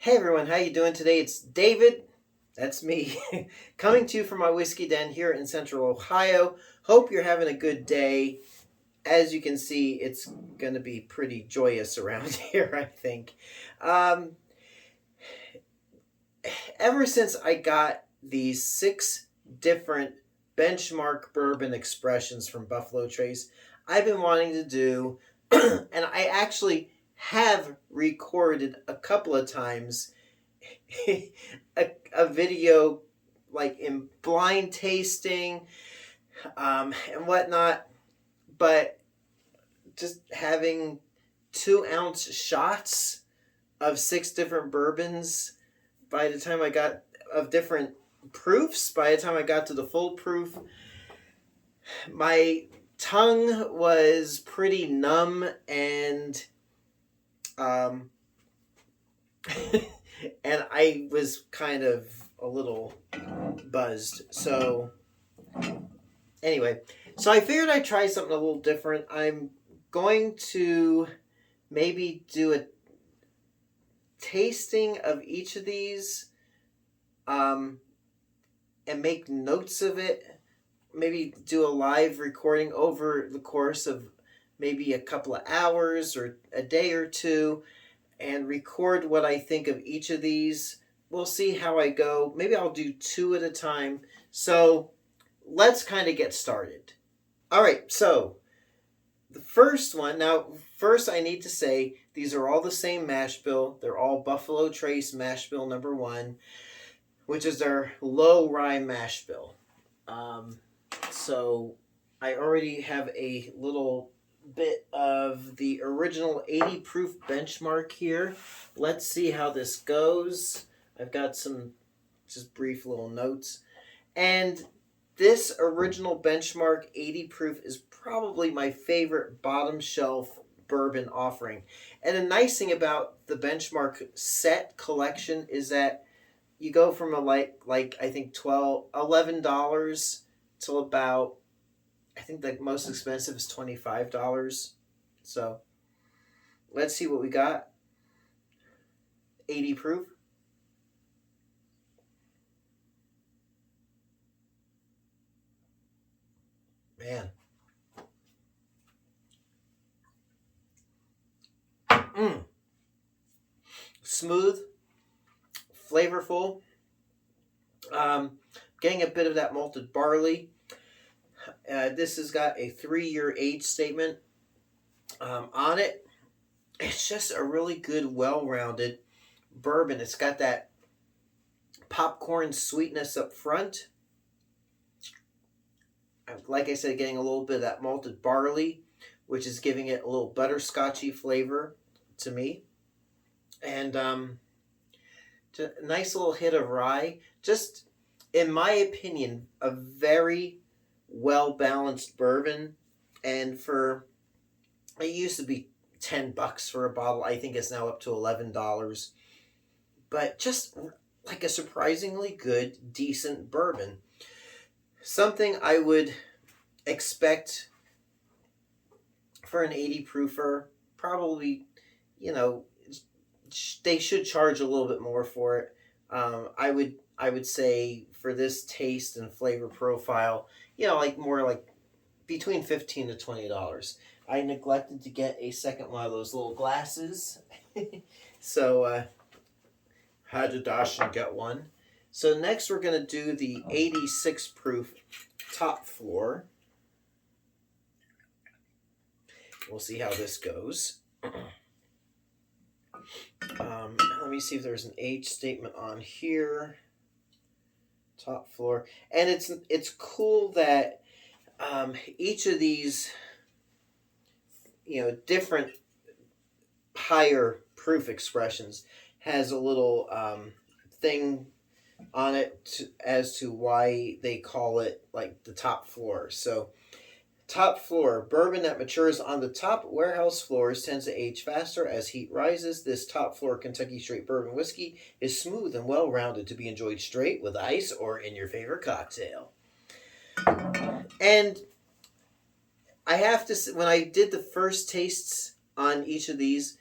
Hey everyone, how you doing today? It's David. That's me. Coming to you from my whiskey den here in Central Ohio. Hope you're having a good day. As you can see, it's going to be pretty joyous around here, I think. Um, Ever since I got these 6 different benchmark bourbon expressions from Buffalo Trace, I've been wanting to do, and I actually have recorded a couple of times a video like in blind tasting and whatnot, but just having 2-ounce shots of 6 different bourbons by the time I got of different proofs. By the time I got to the full proof, my tongue was pretty numb and um, and I was kind of a little buzzed. So anyway, so I figured I'd try something a little different. I'm going to maybe do a tasting of each of these um, and make notes of it. Maybe do a live recording over the course of maybe a couple of hours or a day or two and record what I think of each of these. We'll see how I go. Maybe I'll do 2 at a time. So let's kind of get started. All right, so the first one. Now, first I need to say these are all the same mash bill. They're all Buffalo Trace mash bill number 1, which is their low rye mash bill. So I already have a little bit of the original 80 proof benchmark here. Let's see how this goes. I've got some just brief little notes. And this original benchmark 80 proof is probably my favorite bottom shelf bourbon offering. And the nice thing about the benchmark set collection is that you go from a like I think $11 till about, I think the most expensive is $25. So let's see what we got. 80 proof. Man. Smooth, flavorful. Getting a bit of that malted barley. This has got a 3-year age statement on it. It's just a really good, well-rounded bourbon. It's got that popcorn sweetness up front. Like I said, getting a little bit of that malted barley, which is giving it a little butterscotchy flavor to me. And a nice little hit of rye. Just, in my opinion, a very well-balanced bourbon. And it used to be $10 for a bottle. I think it's now up to $11. But just like a surprisingly good, decent bourbon. Something I would expect for an 80 proofer. Probably, they should charge a little bit more for it. I would say for this taste and flavor profile, more like between $15 to $20. I neglected to get a second one of those little glasses, so had to dash and get one. So next we're going to do the 86 proof top floor. We'll see how this goes. Let me see if there's an age statement on here. Top floor. And it's cool that each of these, different higher proof expressions has a little thing on it as to why they call it like the top floor. So top floor, bourbon that matures on the top warehouse floors tends to age faster as heat rises. This top floor Kentucky straight bourbon whiskey is smooth and well-rounded to be enjoyed straight with ice or in your favorite cocktail. And I have to say, when I did the first tastes on each of these,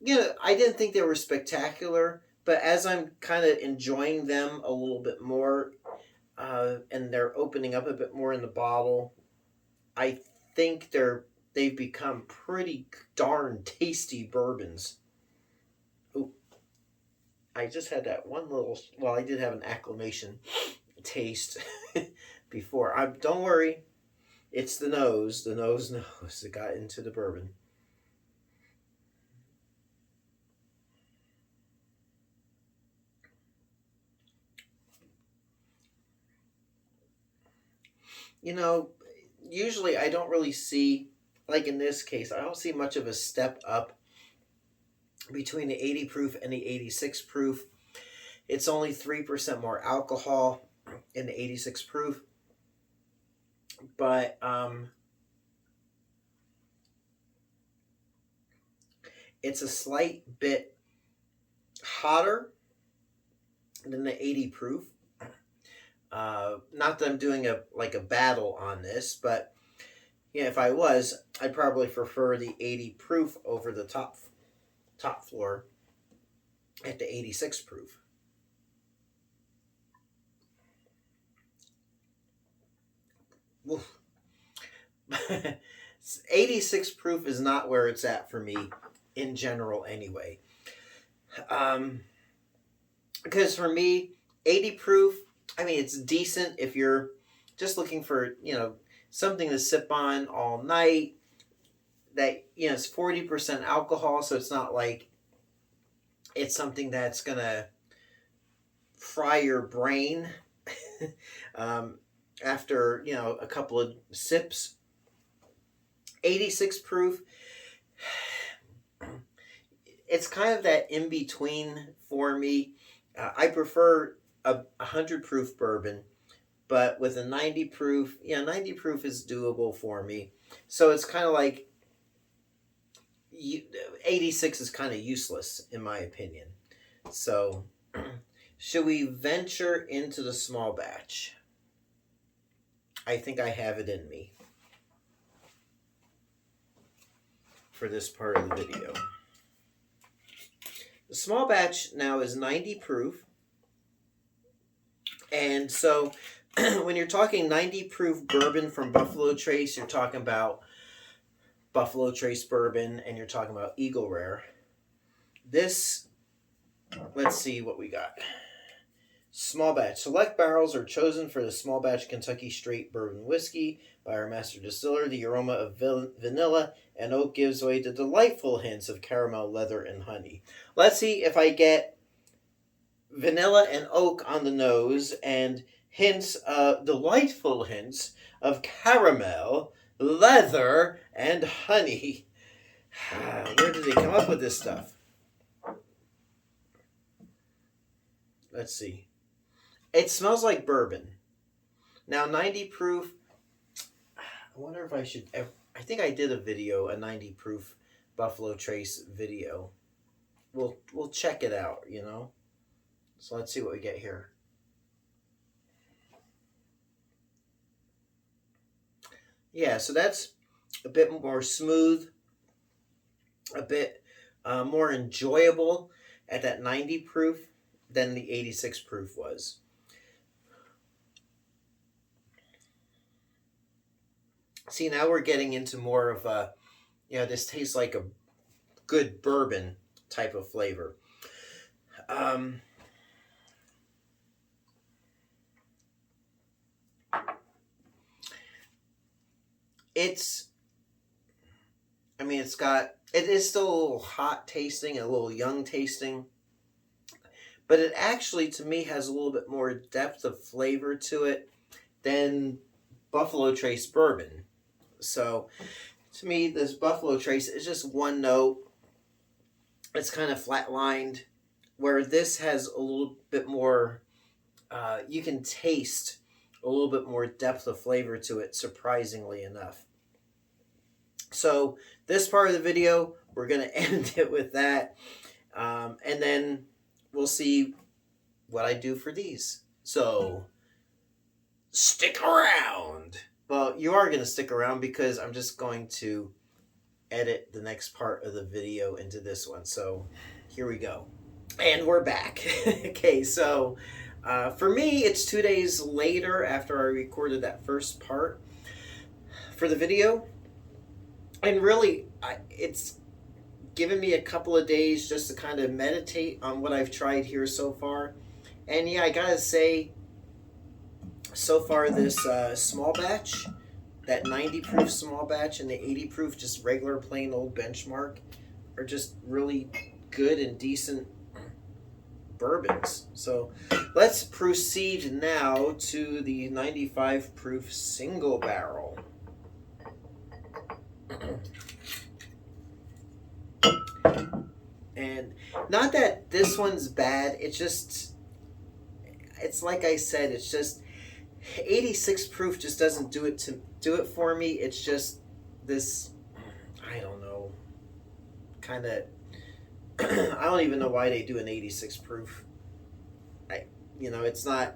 I didn't think they were spectacular, but as I'm kind of enjoying them a little bit more, and they're opening up a bit more in the bottle, I think they've become pretty darn tasty bourbons. Ooh, I just had that one little. Well, I did have an acclamation taste before. Don't worry, it's the nose. The nose knows it got into the bourbon. You know, usually I don't really see, like in this case, I don't see much of a step up between the 80 proof and the 86 proof. It's only 3% more alcohol in the 86 proof, but it's a slight bit hotter than the 80 proof. Not that I'm doing a battle on this, but yeah, if I was, I'd probably prefer the 80 proof over the top floor at the 86 proof. Oof. 86 proof is not where it's at for me in general anyway. Because for me, 80 proof, I mean, it's decent if you're just looking for, something to sip on all night. That, it's 40% alcohol, so it's not like it's something that's going to fry your brain after, a couple of sips. 86 proof, it's kind of that in between for me. I prefer a 100 proof bourbon, but with a 90 proof, 90 proof is doable for me. So it's kind of like 86 is kind of useless in my opinion. So should we venture into the small batch? I think I have it in me for this part of the video. The small batch now is 90 proof. And so when you're talking 90 proof bourbon from Buffalo Trace, you're talking about Buffalo Trace bourbon and you're talking about Eagle Rare. This, let's see what we got. Small batch. Select barrels are chosen for the small batch Kentucky straight bourbon whiskey by our master distiller. The aroma of vanilla and oak gives way to delightful hints of caramel, leather, and honey. Let's see if I get vanilla and oak on the nose and delightful hints of caramel, leather, and honey. Where did they come up with this stuff? Let's see. It smells like bourbon. Now, 90 proof, I wonder if I should, I think I did a 90 proof Buffalo Trace video. We'll check it out, So let's see what we get here. Yeah, so that's a bit more smooth, a bit more enjoyable at that 90 proof than the 86 proof was. See, now we're getting into more of a, this tastes like a good bourbon type of flavor. It is still a little hot tasting, a little young tasting, but it actually, to me, has a little bit more depth of flavor to it than Buffalo Trace bourbon. So, to me, this Buffalo Trace is just one note. It's kind of flatlined, where this has a little bit more, you can taste a little bit more depth of flavor to it, surprisingly enough. So, this part of the video, we're going to end it with that. And then we'll see what I do for these. So, stick around. Well, you are going to stick around because I'm just going to edit the next part of the video into this one. So here we go. And we're back. Okay, so for me, it's 2 days later after I recorded that first part for the video. And really, it's given me a couple of days just to kind of meditate on what I've tried here so far. And yeah, I gotta say, so far this small batch, that 90 proof small batch and the 80 proof just regular plain old benchmark are just really good and decent bourbons. So let's proceed now to the 95 proof single barrel. And not that this one's bad, it's like I said, it's just 86 proof just doesn't do it for me. It's just this, I don't know, kind of I don't even know why they do an 86 proof. It's not,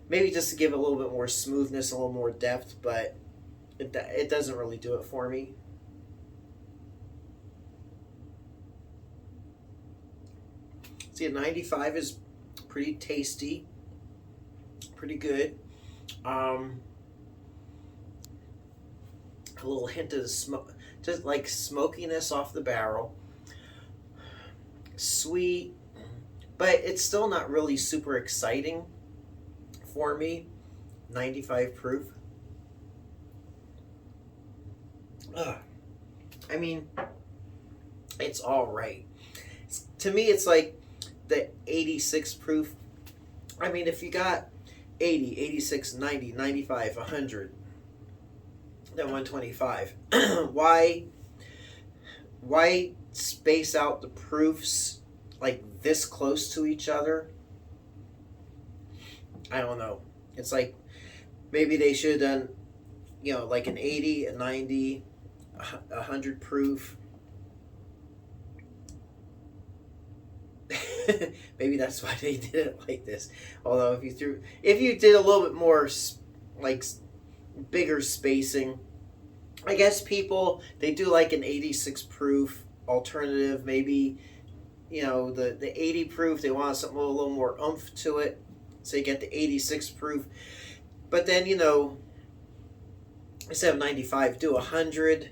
maybe just to give it a little bit more smoothness, a little more depth, but it doesn't really do it for me. See, a 95 is pretty tasty, pretty good. A little hint of smoke, just like smokiness off the barrel. Sweet, but it's still not really super exciting for me. 95 proof. I mean, it's all right. To me, it's like the 86 proof. I mean, if you got 80, 86, 90, 95, 100, then 125, why space out the proofs like this close to each other? I don't know. It's like maybe they should have done, like an 80, a 90, 100 proof. Maybe that's why they did it like this. Although if you did a little bit more like bigger spacing, I guess people, they do like an 86 proof alternative. Maybe the 80 proof, they want something with a little more oomph to it, so you get the 86 proof. But then instead of 95, do 100,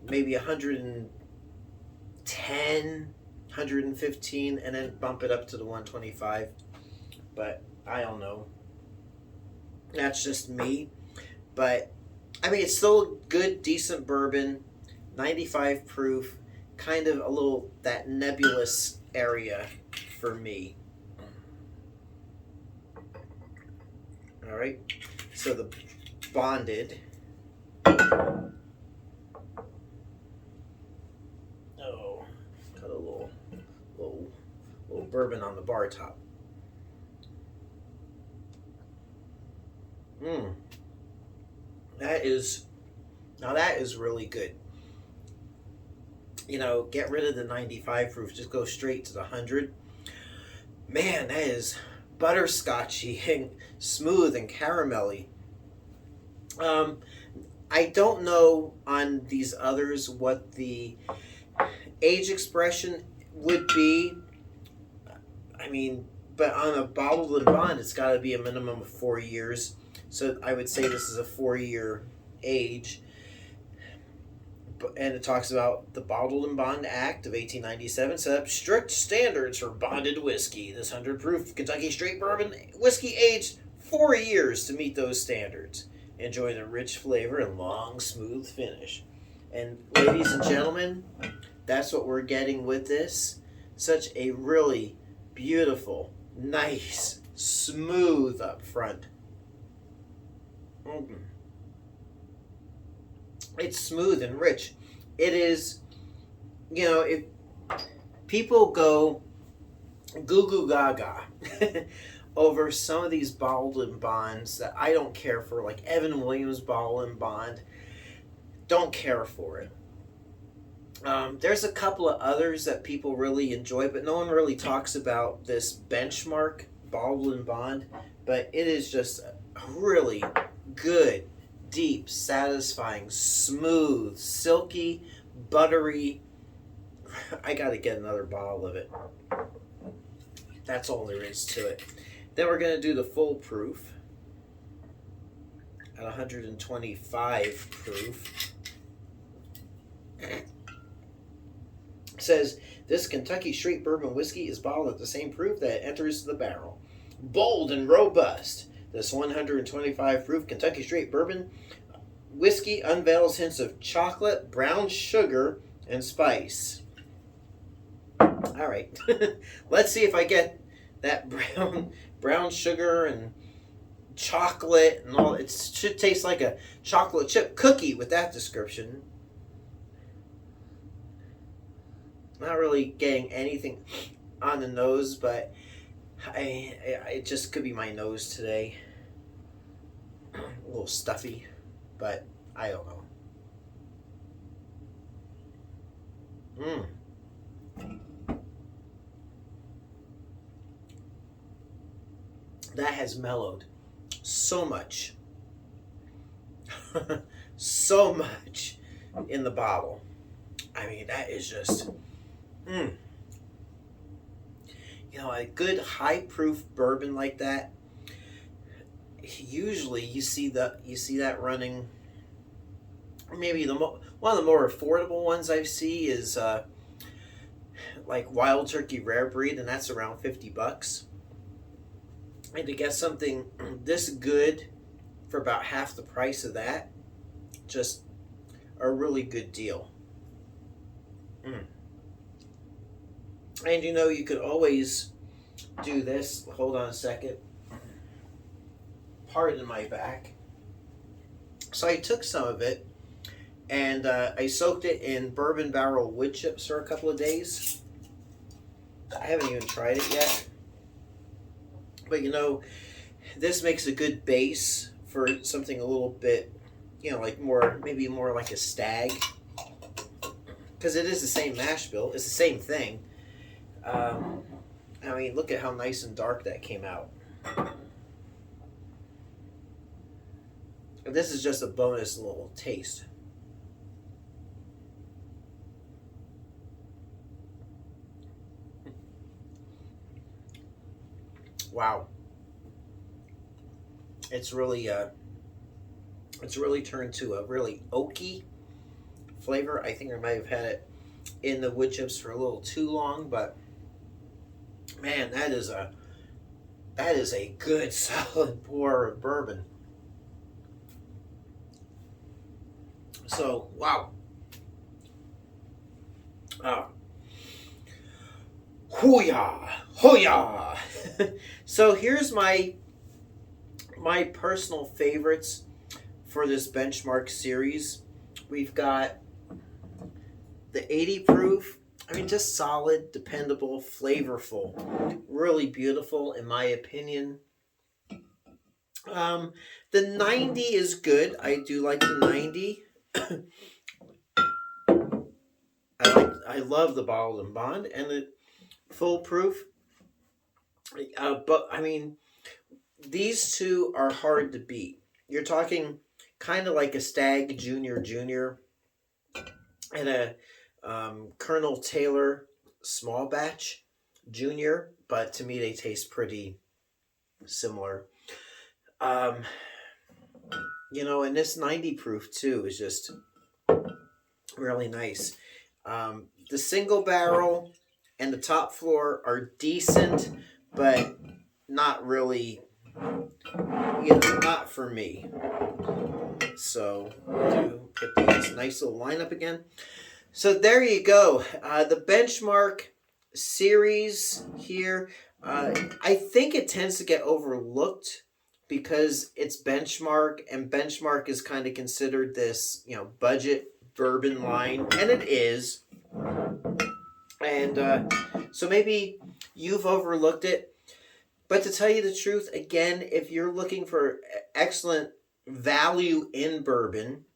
maybe 110, 115, and then bump it up to the 125. But I don't know. That's just me. But I mean, it's still a good, decent bourbon, 95 proof, kind of a little that nebulous area for me. All right, so the bonded. Oh, got a little bourbon on the bar top. That is really good. Get rid of the 95 proof, just go straight to the 100. Man, that is butterscotchy and smooth and caramelly. I don't know on these others what the age expression would be. I mean, but on a bottled and bond, it's got to be a minimum of 4 years. So I would say this is a 4-year age. And it talks about the Bottled and Bond Act of 1897 set up strict standards for bonded whiskey. This 100 proof Kentucky straight bourbon whiskey aged 4 years to meet those standards. Enjoy the rich flavor and long, smooth finish. And ladies and gentlemen, that's what we're getting with this. Such a really beautiful, nice, smooth up front. It's smooth and rich. It is, if people go goo goo gaga over some of these bottled and bonds that I don't care for, like Evan Williams bottled and bond, don't care for it. There's a couple of others that people really enjoy, but no one really talks about this Benchmark bottled and bond. But it is just a really good, deep, satisfying, smooth, silky buttery. I got to get another bottle of it. That's all there is to it. Then we're going to do the full proof at 125 proof. It says, this Kentucky straight bourbon whiskey is bottled at the same proof that it enters the barrel. Bold and robust, this 125 proof Kentucky straight bourbon whiskey unveils hints of chocolate, brown sugar, and spice. All right, let's see if I get that brown sugar and chocolate and all. It should taste like a chocolate chip cookie with that description. Not really getting anything on the nose, but it just could be my nose today. A little stuffy, but I don't know. That has mellowed so much. So much in the bottle. I mean, that is just... You know, a good high proof bourbon like that, usually you see that running. Maybe one of the more affordable ones I see is like Wild Turkey Rare Breed, and that's around $50. And to get something this good for about half the price of that, just a really good deal. And you know, you could always do this. Hold on a second. Pardon my back. So I took some of it and I soaked it in bourbon barrel wood chips for a couple of days. I haven't even tried it yet. But you know, this makes a good base for something a little bit, you know, like maybe more like a stag. Because it is the same mash bill. It's the same thing. I mean, look at how nice and dark that came out. This is just a bonus little taste. Wow. It's really turned to a really oaky flavor. I think I might have had it in the wood chips for a little too long, but man, that is a good solid pour of bourbon. So wow. Hoo-yah! Hoo-yah! So here's my personal favorites for this benchmark series. We've got the 80 proof. I mean, just solid, dependable, flavorful, really beautiful in my opinion. The 90 is good. I do like the 90. I love the bottled and bond and the full proof. But I mean, these two are hard to beat. You're talking kind of like a Stag Junior and a Colonel Taylor small batch Junior, but to me they taste pretty similar. You know, and this 90 proof too is just really nice. The single barrel and the top floor are decent, but not really, you know, not for me. So we'll get these nice little lineup again. So there you go. The benchmark series here. I think it tends to get overlooked because it's benchmark, and benchmark is kind of considered this, you know, budget bourbon line, and it is. And so maybe you've overlooked it. But to tell you the truth, again, if you're looking for excellent value in bourbon,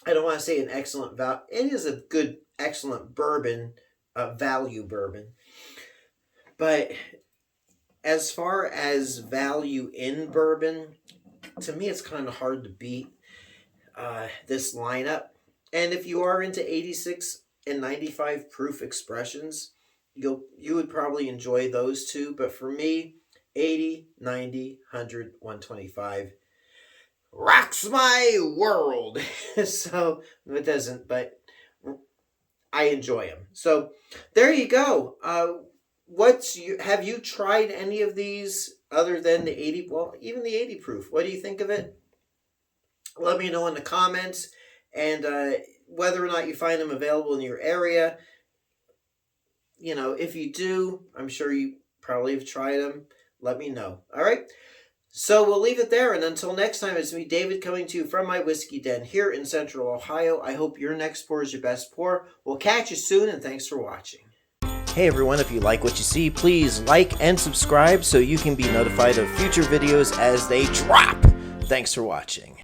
I don't want to say an excellent value. It is a good, excellent bourbon, value bourbon. But as far as value in bourbon, to me, it's kind of hard to beat this lineup. And if you are into 86 and 95 proof expressions, you would probably enjoy those two. But for me, 80, 90, 100, 125 rocks my world. So it doesn't, but I enjoy them. So there you go. Have you tried any of these other than the 80? Well, even the 80 proof. What do you think of it? Let me know in the comments, and whether or not you find them available in your area. You know, if you do, I'm sure you probably have tried them. Let me know. All right. So we'll leave it there, and until next time, it's me, David, coming to you from my whiskey den here in Central Ohio. I hope your next pour is your best pour. We'll catch you soon, and thanks for watching. Hey everyone, if you like what you see, please like and subscribe so you can be notified of future videos as they drop. Thanks for watching.